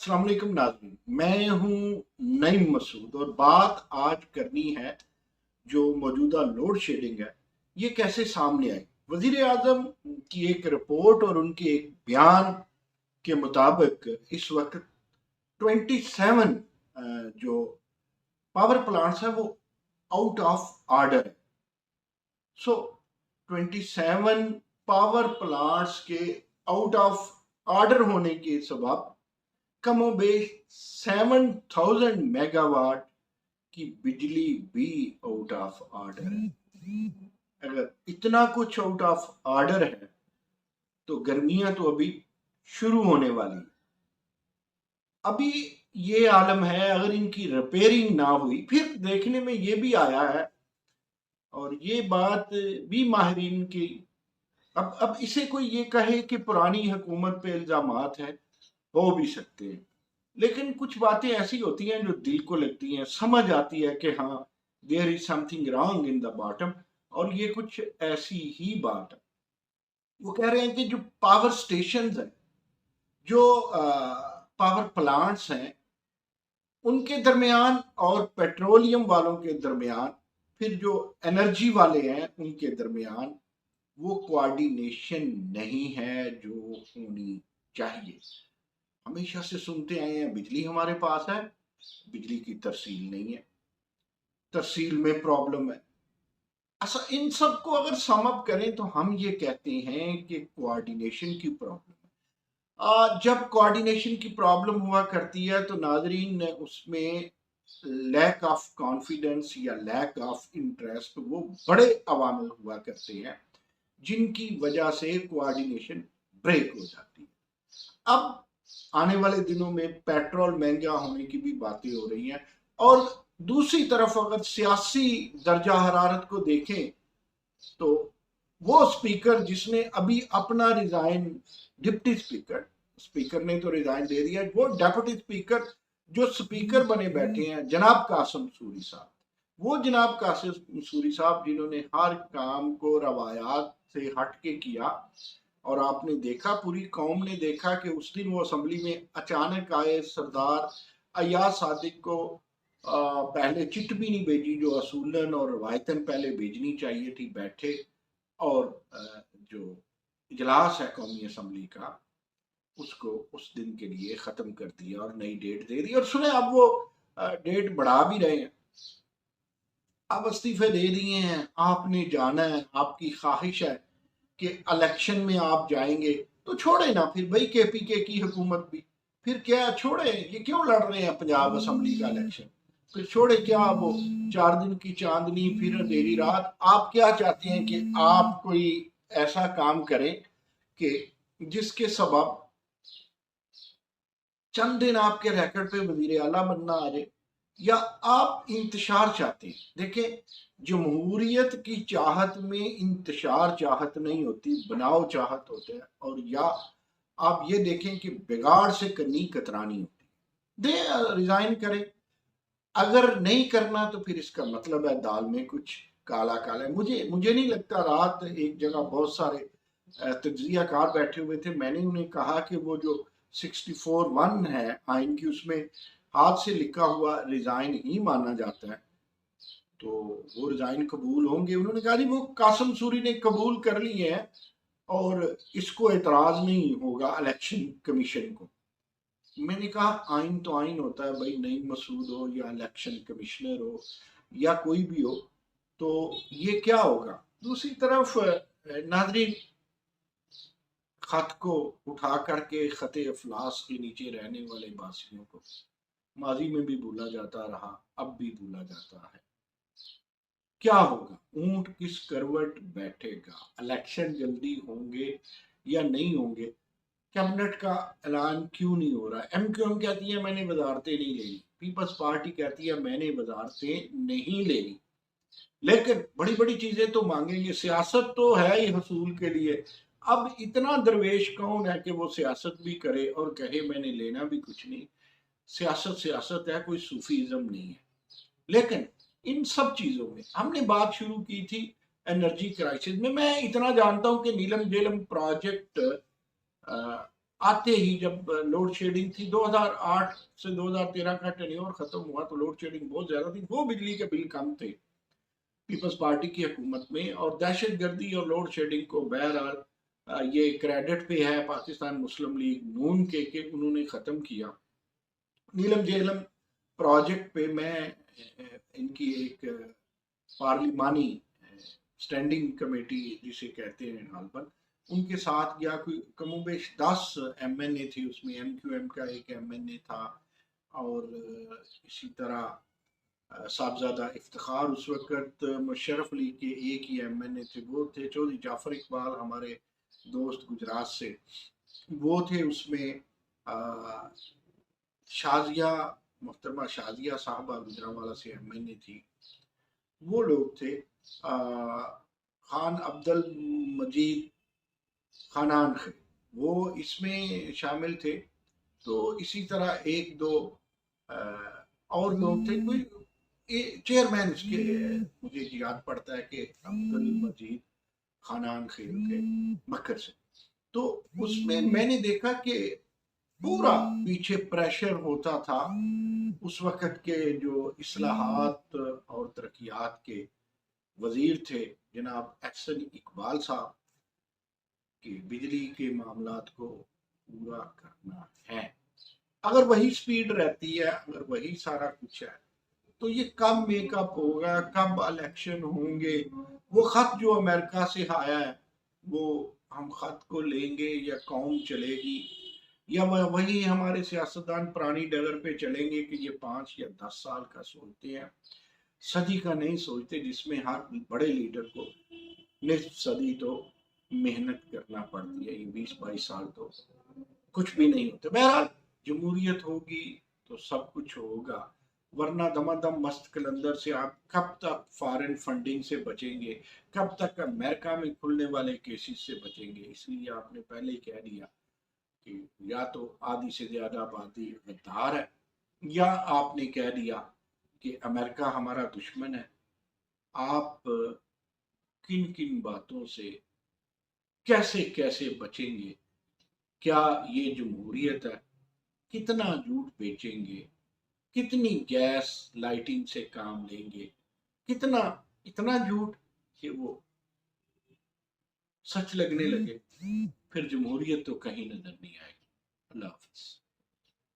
अस्सलाम वालेकुम नाज़रीन, मैं हूँ नईम मसूद और बात आज करनी है जो मौजूदा लोड शेडिंग है ये कैसे सामने आई। वजीर आजम की एक रिपोर्ट और उनके एक बयान के मुताबिक इस वक्त 27 जो पावर प्लांट्स हैं वो आउट ऑफ ऑर्डर है। सो 27 पावर प्लांट्स के आउट ऑफ ऑर्डर होने के सबब कमोबेश 7000 मेगावाट की बिजली भी आउट ऑफ ऑर्डर है। अगर इतना कुछ आउट ऑफ ऑर्डर है तो गर्मियां तो अभी शुरू होने वाली है। अभी ये आलम है, अगर इनकी रिपेयरिंग ना हुई, फिर देखने में ये भी आया है और ये बात भी माहिरीन की, अब इसे कोई ये कहे कि पुरानी हुकूमत पे इल्जामात है, हो भी सकते हैं, लेकिन कुछ बातें ऐसी होती हैं जो दिल को लगती हैं, समझ आती है कि हाँ there is something wrong in the bottom, और ये कुछ ऐसी ही बात है। वो कह रहे हैं कि जो पावर स्टेशन है, जो पावर प्लांट्स हैं, उनके दरमियान और पेट्रोलियम वालों के दरमियान, फिर जो एनर्जी वाले हैं उनके दरमियान वो कोऑर्डिनेशन नहीं है जो होनी चाहिए। हमेशा से सुनते आए हैं बिजली हमारे पास है, बिजली की तरसील नहीं है, तरसील में प्रॉब्लम है। अच्छा, इन सब को अगर सम अप करें तो हम ये कहते हैं कि कोऑर्डिनेशन की प्रॉब्लम है। जब कोऑर्डिनेशन की प्रॉब्लम हुआ करती है तो नाजरीन उसमें लैक ऑफ कॉन्फिडेंस या लैक ऑफ इंटरेस्ट वो बड़े अवामिल हुआ करते हैं जिनकी वजह से कोऑर्डिनेशन ब्रेक हो जाती है। अब आने वाले दिनों में पेट्रोल महंगा होने की भी बातें हो रही हैं, और दूसरी तरफ अगर सियासी दर्जा हरारत को देखें तो वो स्पीकर जिसने अभी अपना रिजाइन, डिप्टी स्पीकर, स्पीकर ने तो रिजाइन दे दिया, वो डेप्यूटी स्पीकर जो स्पीकर बने बैठे हैं जनाब कासिम सूरी साहब, वो जनाब कासिम सूरी साहब जिन्होंने हर काम को रवायात से हट के किया, और आपने देखा, पूरी कौम ने देखा कि उस दिन वो असेंबली में अचानक आए, सरदार अयाज सादिक को पहले चिट भी नहीं भेजी जो असूलन और रवायतन पहले भेजनी चाहिए थी, बैठे और जो इजलास है कौमी असम्बली का उसको उस दिन के लिए ख़त्म कर दिया और नई डेट दे दी, और सुने अब वो डेट बढ़ा भी रहे हैं। अब इस्तीफे दे दिए हैं, आपने जाना है, आपकी ख्वाहिश है कि इलेक्शन में आप जाएंगे तो छोड़े ना फिर भाई केपीके की हुकूमत भी, फिर क्या छोड़े, ये क्यों लड़ रहे हैं पंजाब असम्बली का इलेक्शन, फिर छोड़े क्या वो 4 दिन की चांदनी फिर अंधेरी रात। आप क्या चाहते हैं कि आप कोई ऐसा काम करें कि जिसके सबब चंद दिन आपके रैकेट पे वजीर आला बनना आ जाए, या आप इंतशार चाहते हैं। देखें, जमहूरियत की चाहत में इंतशार चाहत नहीं होती, बनाव चाहत होता है, और या आप ये देखें कि बिगाड़ से कनी कतरानी होती है। दे रिजाइन करें, अगर नहीं करना तो फिर इसका मतलब है दाल में कुछ काला काला है। मुझे नहीं लगता, रात एक जगह बहुत सारे तज्जिया कार बैठे हुए थे, मैंने उन्हें कहा कि वो जो 64(1) है आइन की, उसमें हाथ से लिखा हुआ रिजाइन ही माना जाता है, तो वो रिजाइन कबूल होंगे। उन्होंने कहा जी वो कासिम सूरी ने कबूल कर लिए हैं और इसको एतराज नहीं होगा इलेक्शन कमीशन को। मैंने कहा आइन तो आइन होता है भाई, नईम मसूद हो या इलेक्शन कमिश्नर हो या कोई भी हो, तो ये क्या होगा। दूसरी तरफ नाजरीन, खत को उठा करके खते अफलास के नीचे रहने वाले बासियों को माजी में भी भूला जाता रहा, अब भी भूला जाता है। क्या होगा, ऊंट किस करवट बैठेगा, इलेक्शन जल्दी होंगे या नहीं होंगे, कैबिनेट का ऐलान क्यों नहीं हो रहा। एमक्यूएम कहती है मैंने वजारतें नहीं लेनी, पीपल्स पार्टी कहती है मैंने वजारतें नहीं लेनी, लेकिन बड़ी बड़ी चीजें तो मांगेंगे। सियासत तो है ही हसूल के लिए, अब इतना दरवेश कौन है कि वो सियासत भी करे और कहे मैंने लेना भी कुछ नहीं। सियासत सियासत है, कोई सूफीज़म नहीं है। लेकिन इन सब चीजों में हमने बात शुरू की थी एनर्जी क्राइसिस में। मैं इतना जानता हूं कि नीलम झेलम प्रोजेक्ट आते ही जब लोड शेडिंग थी 2008 से 2013 का टेन्योर खत्म हुआ तो लोड शेडिंग बहुत ज्यादा थी, वो बिजली के बिल कम थे पीपल्स पार्टी की हुकूमत में। और दहशत गर्दी और लोड शेडिंग को बहरहाल ये क्रेडिट पे है पाकिस्तान मुस्लिम लीग नून के उन्होंने ख़त्म किया। नीलम झेलम प्रोजेक्ट पे मैं इनकी एक पार्लिमानी स्टैंडिंग कमेटी जिसे कहते हैं गालबन, उनके साथ गया। कोई कमोबेश 10 एमएनए थे उसमें, एमक्यूएम का एक एमएनए था और इसी तरह साहबजादा इफ्तिखार उस वक्त मुशर्रफ अली के एक ही एमएनए थे, वो थे। चौधरी जाफर इकबाल हमारे दोस्त गुजरात से, वो थे उसमें। शाजिया, मोहतरमा शाजिया साहबा गुजरांवाला से एमएनए थी, वो लोग थे। खान अब्दुल मजीद खानान थे, वो इसमें शामिल थे। तो इसी तरह एक दो और लोग थे। कोई चेयरमैन इसके मुझे याद पड़ता है कि अब्दुल मजीद खानान खेल थे मक्कर से। तो उसमें मैंने देखा कि पूरा पीछे प्रेशर होता था उस वक्त के जो इस्लाहात और तरक्यात के वजीर थे जनाब एहसन इकबाल साहब, कि बिजली के मामलात को पूरा करना है। अगर वही स्पीड रहती है, अगर वही सारा कुछ है, तो ये कब मेकअप होगा, कब इलेक्शन होंगे। वो खत जो अमेरिका से आया है, वो हम खत को लेंगे या कौम चलेगी, या वही हमारे सियासतदान पुरानी डगर पे चलेंगे कि ये 5 या 10 साल का सोचते हैं, सदी का नहीं सोचते, जिसमें हर बड़े लीडर को निस्फ सदी तो मेहनत करना पड़ती है। ये 20-22 साल तो कुछ भी नहीं होते। बहरहाल जमहूरियत होगी तो सब कुछ होगा, वरना दमादम मस्त कलंदर से आप कब तक फॉरेन फंडिंग से बचेंगे, कब तक अमेरिका में खुलने वाले केसेस से बचेंगे। इसलिए आपने पहले ही कह दिया कि या तो आधी से ज्यादा आबादी गद्दार है, या आपने कह दिया कि अमेरिका हमारा दुश्मन है। आप किन किन बातों से कैसे कैसे बचेंगे? क्या ये जमहूरियत है? कितना झूठ बेचेंगे? कितनी गैस लाइटिंग से काम लेंगे? कितना, इतना झूठ कि वो सच लगने लगे, फिर जमहूरियत तो कहीं नजर नहीं आएगी। अल्लाह हाफिज।